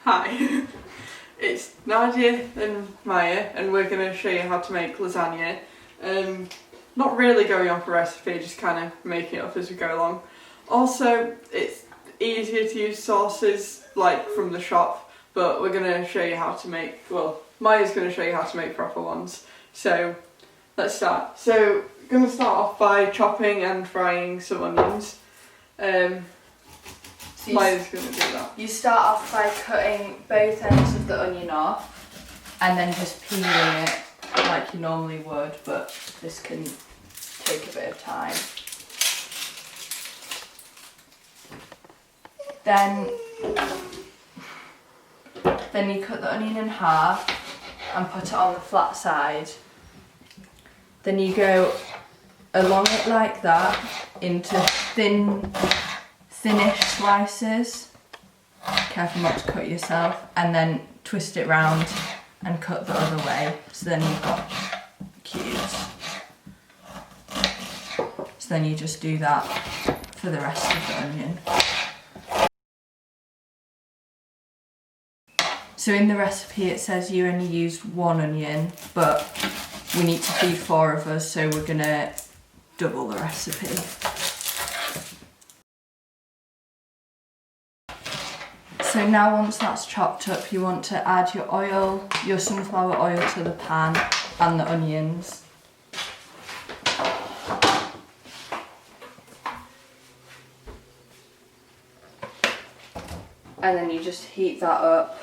Hi, it's Nadia and Maya, and we're going to show you how to make lasagna. Not really going off a recipe, just kind of making it up as we go along. Also, it's easier to use sauces like from the shop, but we're going to show you how to make, well, Maya's going to show you how to make proper ones. So let's start. So we're going to start off by chopping and frying some onions. Maya's going to do that. You start off by cutting both ends of the onion off and then just peeling it like you normally would, but this can take a bit of time. Then you cut the onion in half and put it on the flat side. Then you go along it like that into thinnish slices. Careful not to cut yourself, and then twist it round and cut the other way. So then you've got cubes. So then you just do that for the rest of the onion. So in the recipe it says you only used one onion, but we need to feed 4 of us, so we're gonna double the recipe. So now once that's chopped up, you want to add your oil, your sunflower oil to the pan and the onions. And then you just heat that up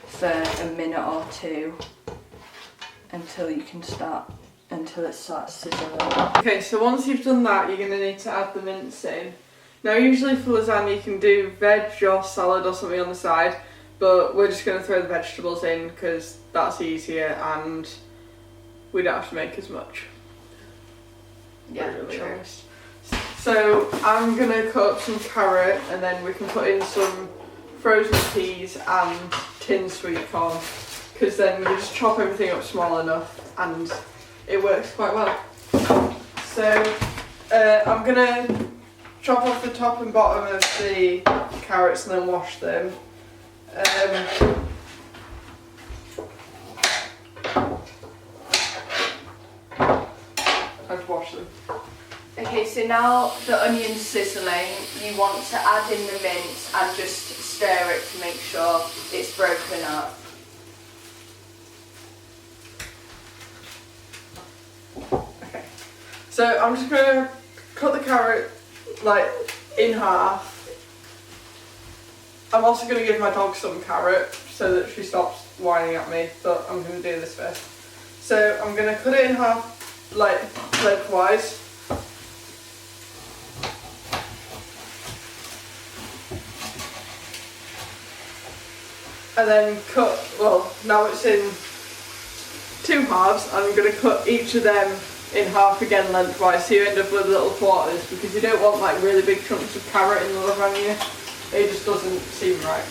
for a minute or 2 until it starts sizzling. Okay, so once you've done that, you're going to need to add the mince in. Now usually for lasagna you can do veg or salad or something on the side, but we're just going to throw the vegetables in because that's easier and we don't have to make as much. Yeah, really sure. Honest. So I'm going to cut up some carrot and then we can put in some frozen peas and tin sweet corn, because then you just chop everything up small enough and it works quite well. So I'm going to chop off the top and bottom of the carrots and then wash them. I've washed them. Okay, so now the onion's sizzling, you want to add in the mince and just stir it to make sure it's broken up. Okay, so I'm just going to cut the carrot like in half. I'm also going to give my dog some carrot so that she stops whining at me, but I'm going to do this first. So I'm going to cut it in half, like lengthwise. And then cut, well, now it's in 2 halves, I'm going to cut each of them in half again lengthwise, so you end up with little quarters, because you don't want like really big chunks of carrot in the lasagna. It just doesn't seem right.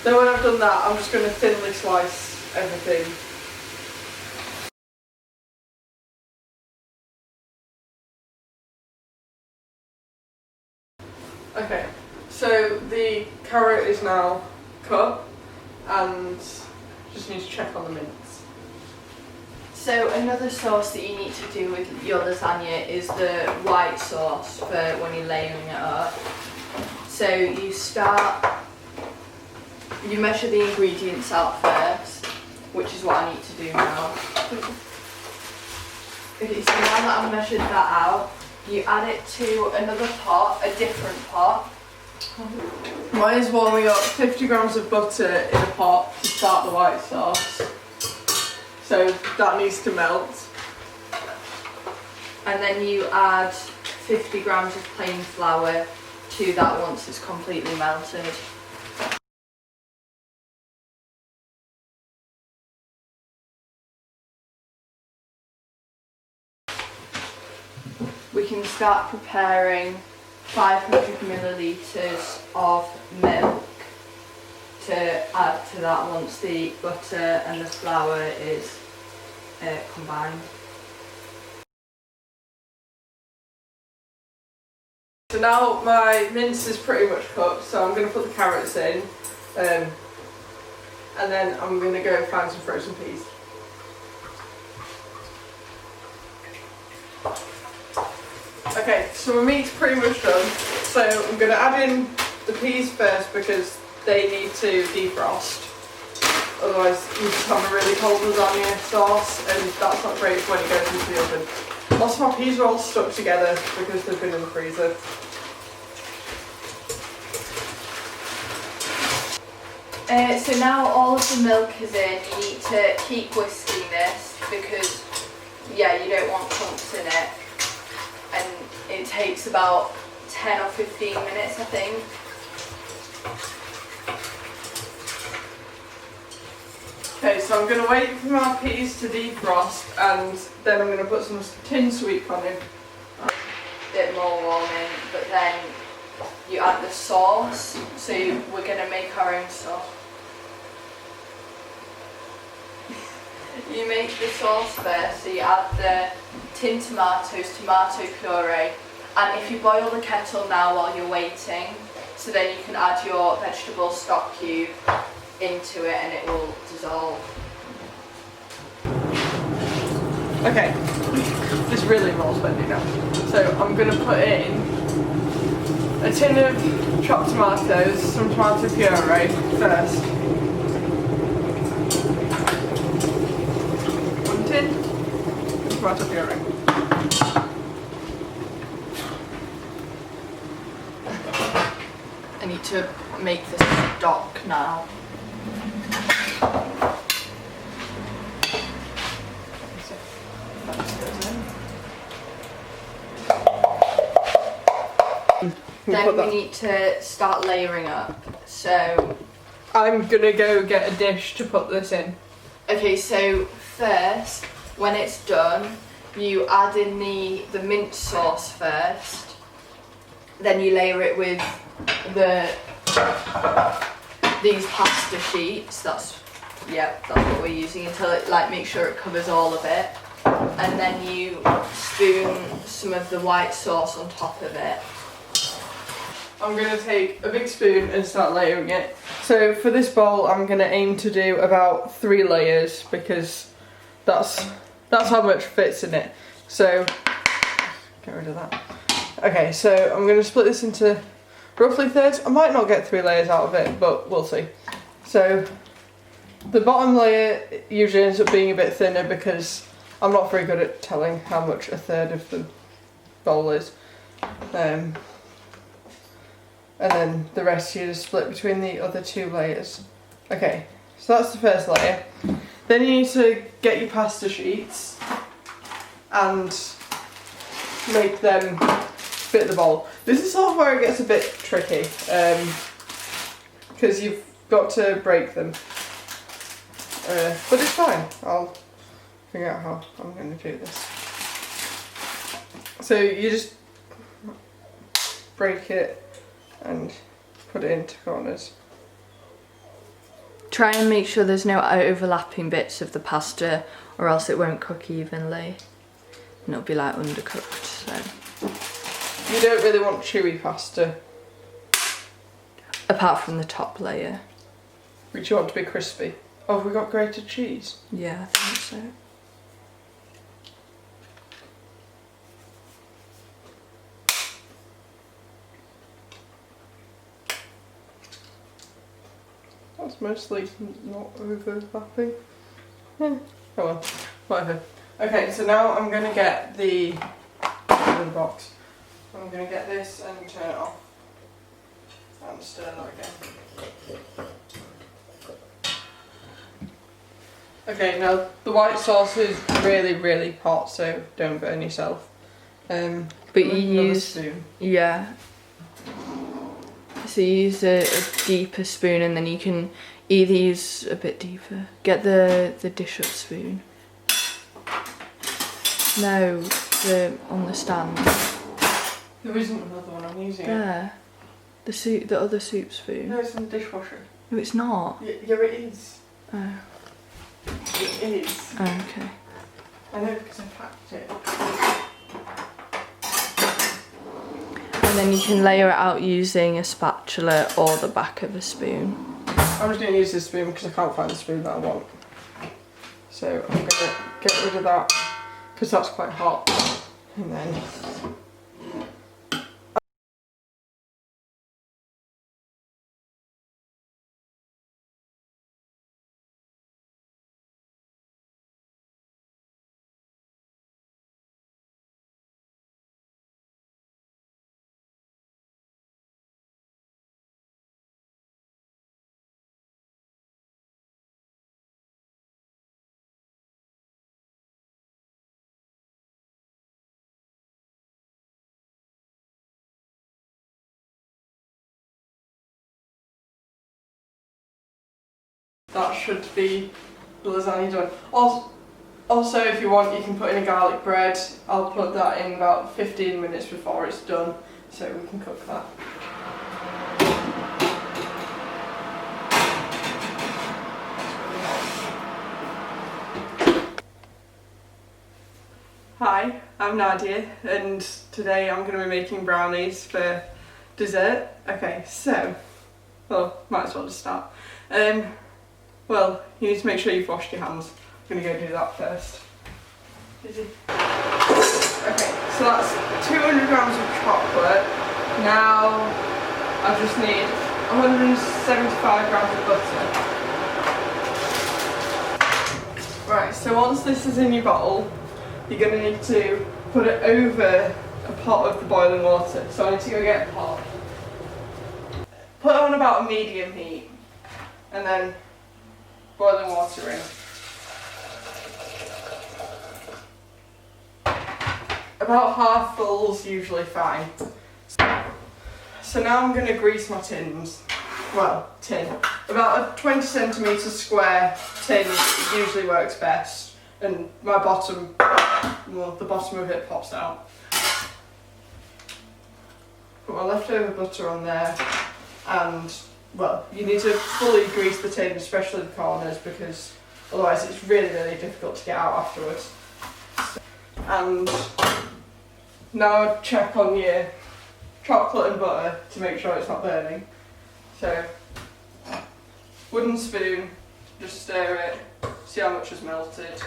Then when I've done that, I'm just going to thinly slice everything. Okay, so the carrot is now cut and just need to check on the mince. So another sauce that you need to do with your lasagna is the white sauce for when you're layering it up. So you measure the ingredients out first, which is what I need to do now. Okay, so now that I've measured that out, you add it to another pot, a different pot. Mine is warming up 50 grams of butter in a pot to start the white sauce. So that needs to melt. And then you add 50 grams of plain flour to that once it's completely melted. We can start preparing 500 millilitres of milk to add to that once the butter and the flour is combined. so now my mince is pretty much cooked, so I'm going to put the carrots in, and then I'm going to go find some frozen peas. Okay, so my meat's pretty much done, so I'm going to add in the peas first because they need to defrost. Otherwise you just have a really cold lasagna sauce and that's not great when it goes into the oven. Also my peas are all stuck together because they've been in the freezer. So now all of the milk is in, you need to keep whisking this because, yeah, you don't want chunks in it. And it takes about 10 or 15 minutes, I think. Okay, so I'm going to wait for my peas to defrost and then I'm going to put some tin sweep on it. A bit more warming, but then you add the sauce, so we're going to make our own sauce. You make the sauce first, so you add the tin tomatoes, tomato puree, and if you boil the kettle now while you're waiting, so then you can add your vegetable stock cube into it and it will dissolve. Okay, this really involves blending now. So I'm going to put in a tin of chopped tomatoes, some tomato puree first. One tin of tomato puree. I need to make this stock now. Then we need to start layering up. So I'm gonna go get a dish to put this in. okay, so first, when it's done, you add in the mint sauce first. Then you layer it with these pasta sheets. That's what we're using until it make sure it covers all of it. And then you spoon some of the white sauce on top of it. I'm going to take a big spoon and start layering it. So for this bowl I'm going to aim to do about 3 layers because that's how much fits in it. So, get rid of that. Okay, so I'm going to split this into roughly thirds. I might not get 3 layers out of it, but we'll see. So the bottom layer usually ends up being a bit thinner because I'm not very good at telling how much a third of the bowl is. And then the rest you just split between the other 2 layers. Okay, so that's the first layer. Then you need to get your pasta sheets and make them fit the bowl. This is sort of where it gets a bit tricky because you've got to break them. But it's fine, I'll figure out how I'm going to do this. So you just break it and put it into corners. Try and make sure there's no overlapping bits of the pasta or else it won't cook evenly and it'll be like undercooked. So you don't really want chewy pasta. Apart from the top layer. Which you want to be crispy. Oh, have we got grated cheese? Yeah, I think so. That's mostly not overlapping. Oh well, whatever. Okay, so now I'm going to get the box. I'm going to get this and turn it off. And stir that again. Okay, now the white sauce is really, really hot, so don't burn yourself. But you use spoon. Yeah. So you use a deeper spoon and then you can either use a bit deeper. Get the dish up spoon. No, on the stand. There isn't another one, I'm using it. There. The other soup spoon. No, it's in the dishwasher. No, it's not. Yeah, it is. Oh. It is. Oh, okay. I know because I packed it. And then you can layer it out using a spatula or the back of a spoon. I'm just going to use this spoon because I can't find the spoon that I want. So I'm going to get rid of that because that's quite hot. And then that should be the lasagna done. Also, if you want, you can put in a garlic bread. I'll put that in about 15 minutes before it's done, so we can cook that. Hi, I'm Nadia, and today I'm going to be making brownies for dessert. Okay, so, well, might as well just start. Well, you need to make sure you've washed your hands. I'm going to go do that first. Busy. Okay, so that's 200 grams of chocolate. Now I just need 175 grams of butter. Right, so once this is in your bottle, you're going to need to put it over a pot of the boiling water. So I need to go get a pot. Put it on about a medium heat, and then boiling water in. About half full's usually fine. So now I'm going to grease my tins. Well, tin. About a 20 centimetre square tin usually works best. And my bottom, well, the bottom of it pops out. Put my leftover butter on there, and well, you need to fully grease the tin, especially the corners, because otherwise it's really, really difficult to get out afterwards. And now check on your chocolate and butter to make sure it's not burning. So, wooden spoon, just stir it, see how much has melted.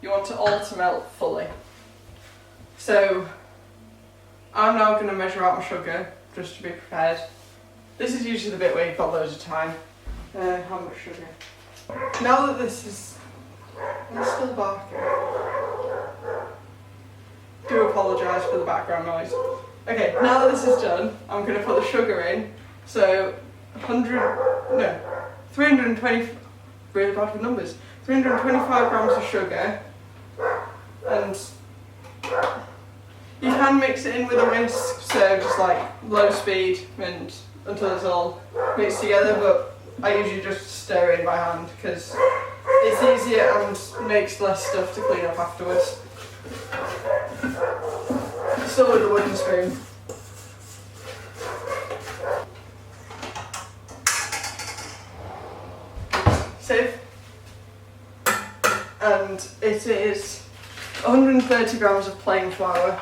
You want it all to melt fully. So, I'm now going to measure out my sugar, just to be prepared. This is usually the bit where you've got loads of time. How much sugar? Now that this is... I'm still barking. Do apologise for the background noise. Okay, now that this is done, I'm going to put the sugar in. So, 320... Really bad with numbers. 325 grams of sugar. And you can mix it in with a whisk, so just like low speed and until it's all mixed together, but I usually just stir it in by hand because it's easier and makes less stuff to clean up afterwards. Still with a wooden spoon. Sieve. And it is 130 grams of plain flour.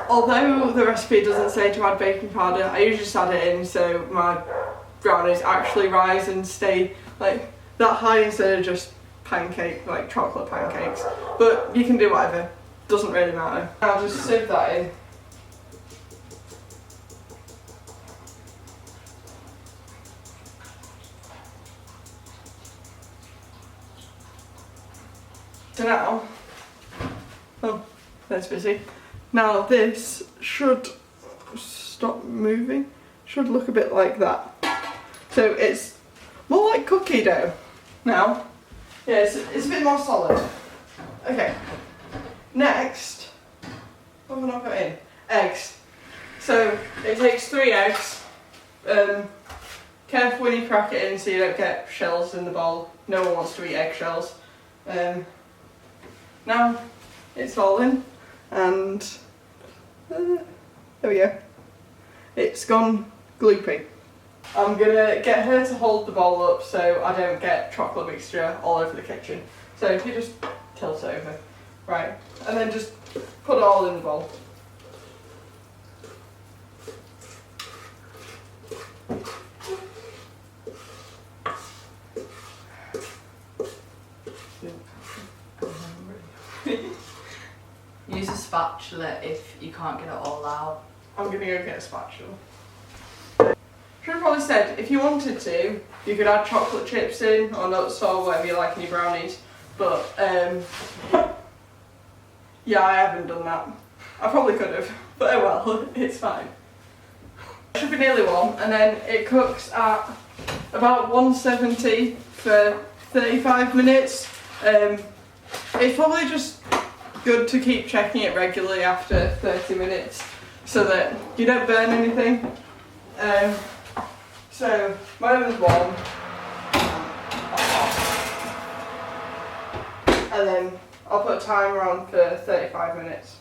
Although the recipe doesn't say to add baking powder, I usually just add it in so my brownies actually rise and stay like that high instead of just pancake, like chocolate pancakes. But you can do whatever, doesn't really matter. I'll just sieve that in. So now, oh, that's busy. Now this should stop moving, should look a bit like that. So it's more like cookie dough now. Yeah, it's a bit more solid. Okay, next, what have I not got in? Eggs. So it takes 3 eggs. Careful when you crack it in so you don't get shells in the bowl. No one wants to eat eggshells. Now it's all in, and there we go. It's gone gloopy. I'm gonna get her to hold the bowl up so I don't get chocolate mixture all over the kitchen. So if you just tilt it over, right, and then just put it all in the bowl. Use a spatula if you can't get it all out. I'm gonna go get a spatula. Should have probably said, if you wanted to, you could add chocolate chips in, or nuts, or whatever you like in your brownies. But, yeah, I haven't done that. I probably could have, but oh well, it's fine. It should be nearly warm, and then it cooks at about 170 for 35 minutes. It's probably just good to keep checking it regularly after 30 minutes so that you don't burn anything. So my oven's warm, and then I'll put a timer on for 35 minutes.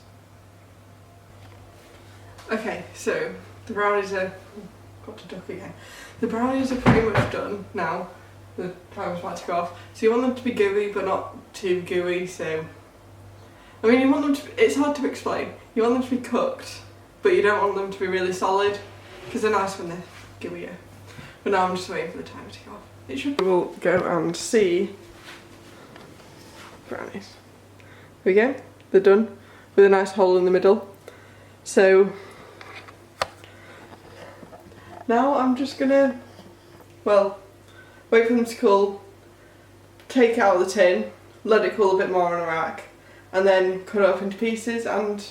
Okay, so the brownies are, got to duck again. The brownies are pretty much done now. The timer's about to go off. So you want them to be gooey but not too gooey, so I mean you want them to, it's hard to explain. You want them to be cooked, but you don't want them to be really solid, because they're nice when they're gooier. But now I'm just waiting for the timer to go off. It should. We'll go and see brownies. There we go. They're done with a nice hole in the middle. So now I'm just gonna, well, wait for them to cool, take it out of the tin, let it cool a bit more on a rack, and then cut it up into pieces and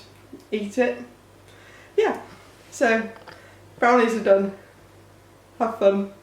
eat it. Yeah. So brownies are done. Have fun.